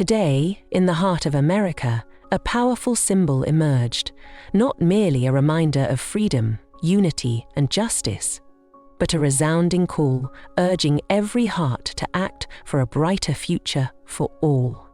Today, in the heart of America, a powerful symbol emerged, not merely a reminder of freedom, unity, and justice, but a resounding call urging every heart to act for a brighter future for all.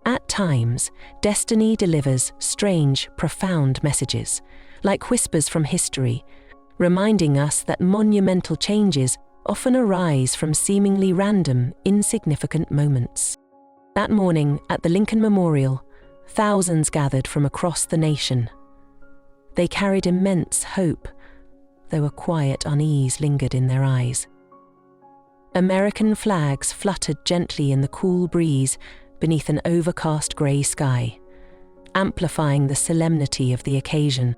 At times, destiny delivers strange, profound messages, like whispers from history, reminding us that monumental changes often arise from seemingly random, insignificant moments. That morning, at the Lincoln Memorial, thousands gathered from across the nation. They carried immense hope, though a quiet unease lingered in their eyes. American flags fluttered gently in the cool breeze beneath an overcast grey sky, amplifying the solemnity of the occasion.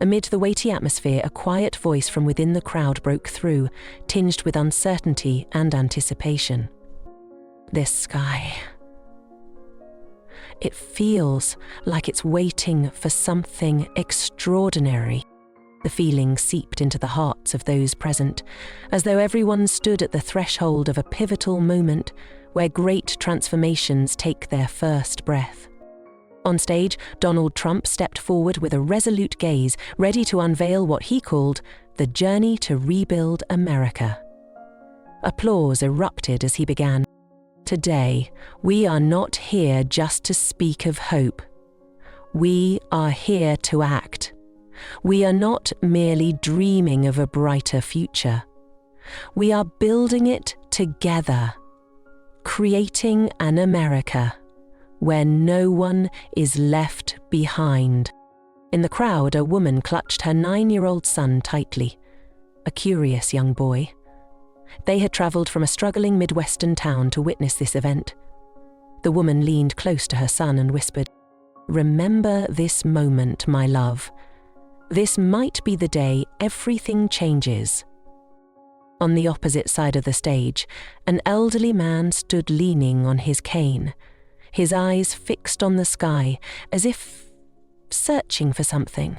Amid the weighty atmosphere, a quiet voice from within the crowd broke through, tinged with uncertainty and anticipation. This sky. It feels like it's waiting for something extraordinary. The feeling seeped into the hearts of those present, as though everyone stood at the threshold of a pivotal moment where great transformations take their first breath. On stage, Donald Trump stepped forward with a resolute gaze, ready to unveil what he called the journey to rebuild America. Applause erupted as he began. Today, we are not here just to speak of hope. We are here to act. We are not merely dreaming of a brighter future. We are building it together, creating an America where no one is left behind. In the crowd, a woman clutched her 9-year-old son tightly, a curious young boy. They had travelled from a struggling Midwestern town to witness this event. The woman leaned close to her son and whispered, "Remember this moment, my love. This might be the day everything changes." On the opposite side of the stage, an elderly man stood leaning on his cane, his eyes fixed on the sky, as if searching for something.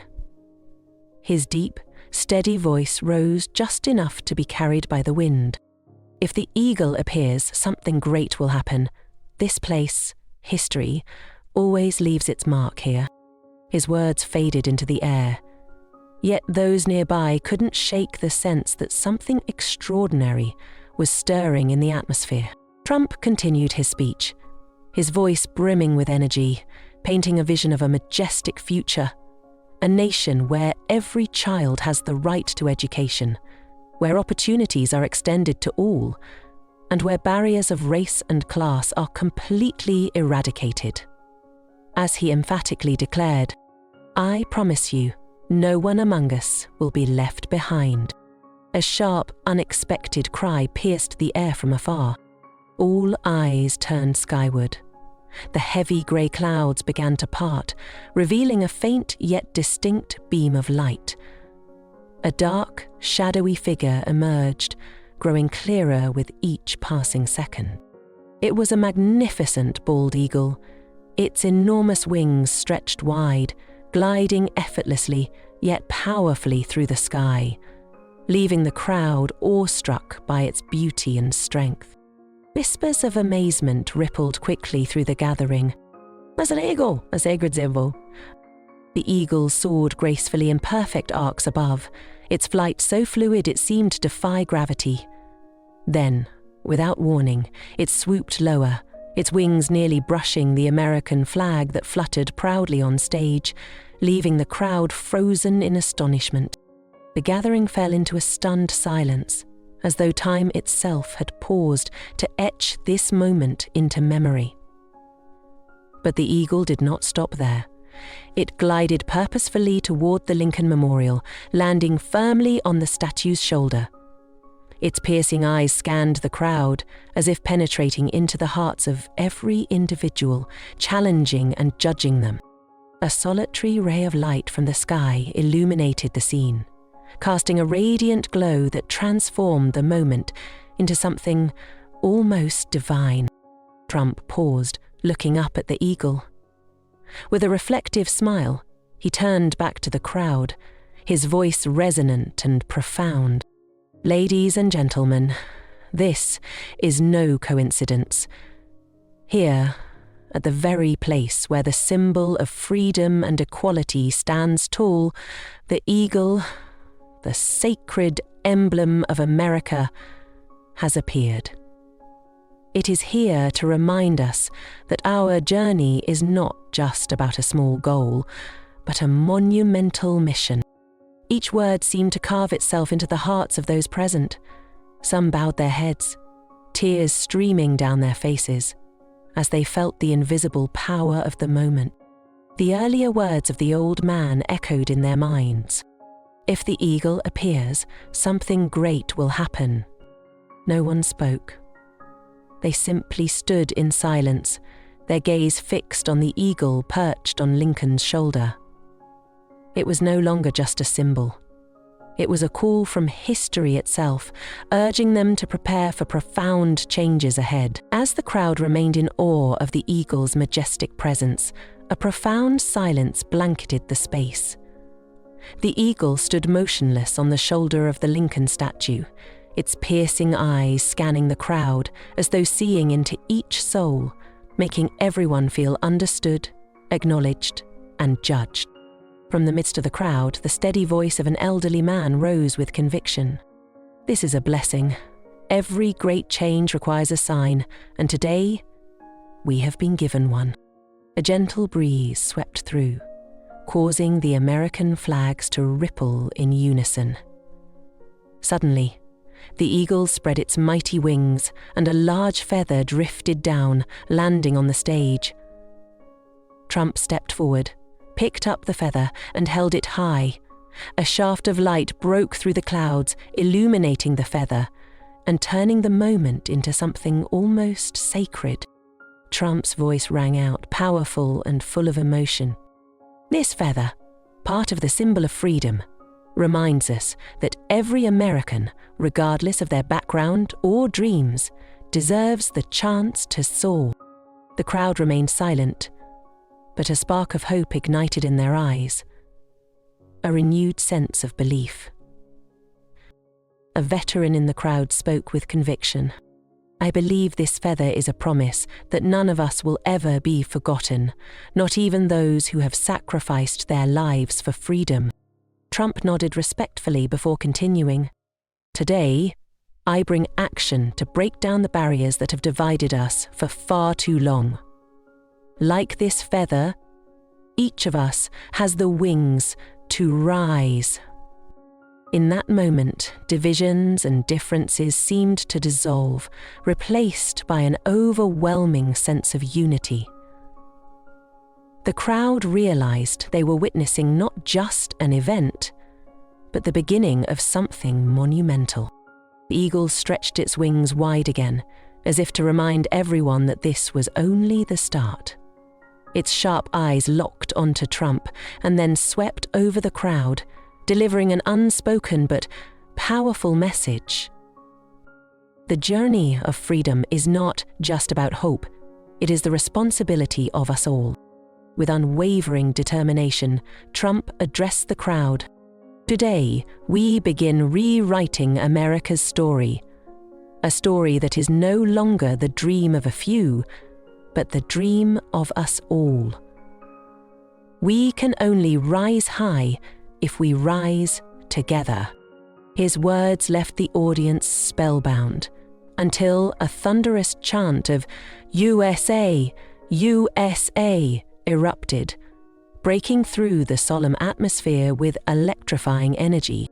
His deep, steady voice rose just enough to be carried by the wind. "If the eagle appears, something great will happen. This place, history, always leaves its mark here." His words faded into the air. Yet those nearby couldn't shake the sense that something extraordinary was stirring in the atmosphere. Trump continued his speech, his voice brimming with energy, painting a vision of a majestic future, a nation where every child has the right to education, where opportunities are extended to all, and where barriers of race and class are completely eradicated. As he emphatically declared, "I promise you, no one among us will be left behind." A sharp, unexpected cry pierced the air from afar. All eyes turned skyward. The heavy grey clouds began to part, revealing a faint yet distinct beam of light. A dark, shadowy figure emerged, growing clearer with each passing second. It was a magnificent bald eagle, its enormous wings stretched wide, gliding effortlessly yet powerfully through the sky, leaving the crowd awestruck by its beauty and strength. Whispers of amazement rippled quickly through the gathering. "That's an eagle, a sacred symbol." The eagle soared gracefully in perfect arcs above, its flight so fluid it seemed to defy gravity. Then, without warning, it swooped lower, its wings nearly brushing the American flag that fluttered proudly on stage, leaving the crowd frozen in astonishment. The gathering fell into a stunned silence, as though time itself had paused to etch this moment into memory. But the eagle did not stop there. It glided purposefully toward the Lincoln Memorial, landing firmly on the statue's shoulder. Its piercing eyes scanned the crowd, as if penetrating into the hearts of every individual, challenging and judging them. A solitary ray of light from the sky illuminated the scene, casting a radiant glow that transformed the moment into something almost divine. Trump paused, looking up at the eagle. With a reflective smile, he turned back to the crowd, his voice resonant and profound. "Ladies and gentlemen, this is no coincidence. Here, at the very place where the symbol of freedom and equality stands tall, the eagle, the sacred emblem of America, has appeared. It is here to remind us that our journey is not just about a small goal, but a monumental mission. Each word seemed to carve itself into the hearts of those present. Some bowed their heads, tears streaming down their faces, as they felt the invisible power of the moment. The earlier words of the old man echoed in their minds. If the eagle appears, something great will happen. No one spoke. They simply stood in silence, their gaze fixed on the eagle perched on Lincoln's shoulder. It was no longer just a symbol. It was a call from history itself, urging them to prepare for profound changes ahead. As the crowd remained in awe of the eagle's majestic presence, a profound silence blanketed the space. The eagle stood motionless on the shoulder of the Lincoln statue, its piercing eyes scanning the crowd as though seeing into each soul, making everyone feel understood, acknowledged, and judged. From the midst of the crowd, the steady voice of an elderly man rose with conviction. This is a blessing. Every great change requires a sign, and today, we have been given one. A gentle breeze swept through, causing the American flags to ripple in unison. Suddenly, the eagle spread its mighty wings, and a large feather drifted down, landing on the stage. Trump stepped forward, picked up the feather, and held it high. A shaft of light broke through the clouds, illuminating the feather, and turning the moment into something almost sacred. Trump's voice rang out, powerful and full of emotion. This feather, part of the symbol of freedom, reminds us that every American, regardless of their background or dreams, deserves the chance to soar. The crowd remained silent, but a spark of hope ignited in their eyes, a renewed sense of belief. A veteran in the crowd spoke with conviction. I believe this feather is a promise that none of us will ever be forgotten, not even those who have sacrificed their lives for freedom. Trump nodded respectfully before continuing. Today, I bring action to break down the barriers that have divided us for far too long. Like this feather, each of us has the wings to rise. In that moment, divisions and differences seemed to dissolve, replaced by an overwhelming sense of unity. The crowd realized they were witnessing not just an event, but the beginning of something monumental. The eagle stretched its wings wide again, as if to remind everyone that this was only the start. Its sharp eyes locked onto Trump and then swept over the crowd, delivering an unspoken but powerful message. The journey of freedom is not just about hope, it is the responsibility of us all. With unwavering determination, Trump addressed the crowd. Today, we begin rewriting America's story, a story that is no longer the dream of a few, but the dream of us all. We can only rise high if we rise together. His words left the audience spellbound, until a thunderous chant of USA, USA erupted, breaking through the solemn atmosphere with electrifying energy.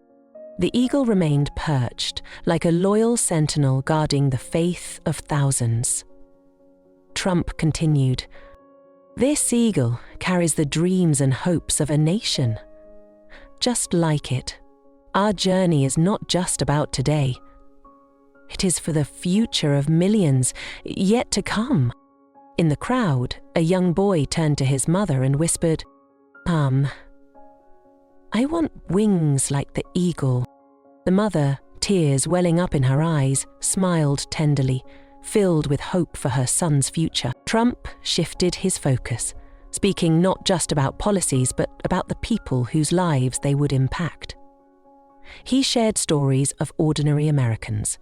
The eagle remained perched, like a loyal sentinel guarding the faith of thousands. Trump continued, "This eagle carries the dreams and hopes of a nation. Just like it, our journey is not just about today. It is for the future of millions yet to come." In the crowd, a young boy turned to his mother and whispered, I want wings like the eagle." The mother, tears welling up in her eyes, smiled tenderly, filled with hope for her son's future. Trump shifted his focus, speaking not just about policies but about the people whose lives they would impact. He shared stories of ordinary Americans.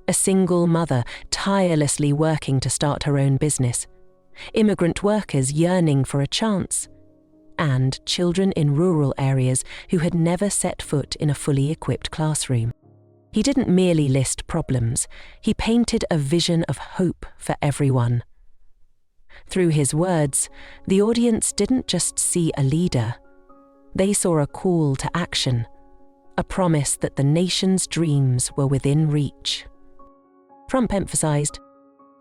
A single mother, tirelessly working to start her own business, immigrant workers yearning for a chance, and children in rural areas who had never set foot in a fully equipped classroom. He didn't merely list problems, he painted a vision of hope for everyone. Through his words, the audience didn't just see a leader, they saw a call to action, a promise that the nation's dreams were within reach. Trump emphasized,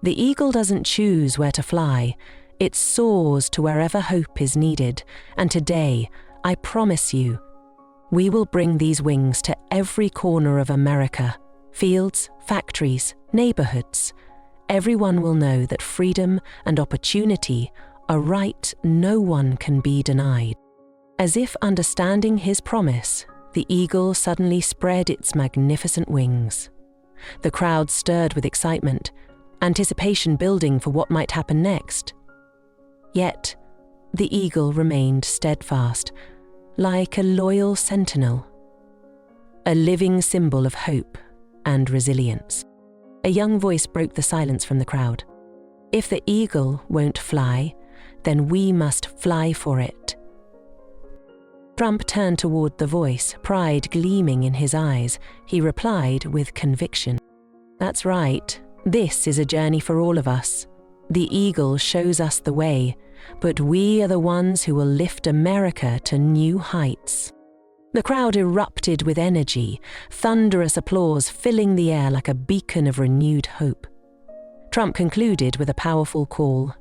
"The eagle doesn't choose where to fly, it soars to wherever hope is needed, and today, I promise you, we will bring these wings to every corner of America, fields, factories, neighborhoods. Everyone will know that freedom and opportunity are a right no one can be denied." As if understanding his promise, the eagle suddenly spread its magnificent wings. The crowd stirred with excitement, anticipation building for what might happen next. Yet, the eagle remained steadfast, like a loyal sentinel, a living symbol of hope and resilience. A young voice broke the silence from the crowd. "If the eagle won't fly, then we must fly for it." Trump turned toward the voice, pride gleaming in his eyes. He replied with conviction, "That's right. This is a journey for all of us. The eagle shows us the way, but we are the ones who will lift America to new heights." The crowd erupted with energy, thunderous applause filling the air like a beacon of renewed hope. Trump concluded with a powerful call.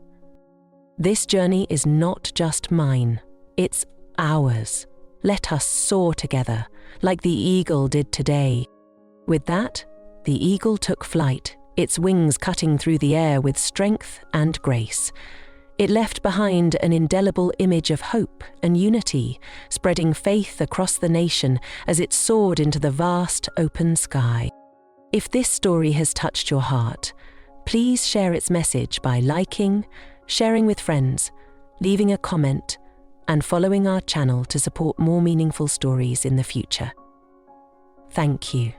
"This journey is not just mine, it's ours. Let us soar together, like the eagle did today." With that, the eagle took flight, its wings cutting through the air with strength and grace. It left behind an indelible image of hope and unity, spreading faith across the nation as it soared into the vast open sky. If this story has touched your heart, please share its message by liking, sharing with friends, leaving a comment, and following our channel to support more meaningful stories in the future. Thank you.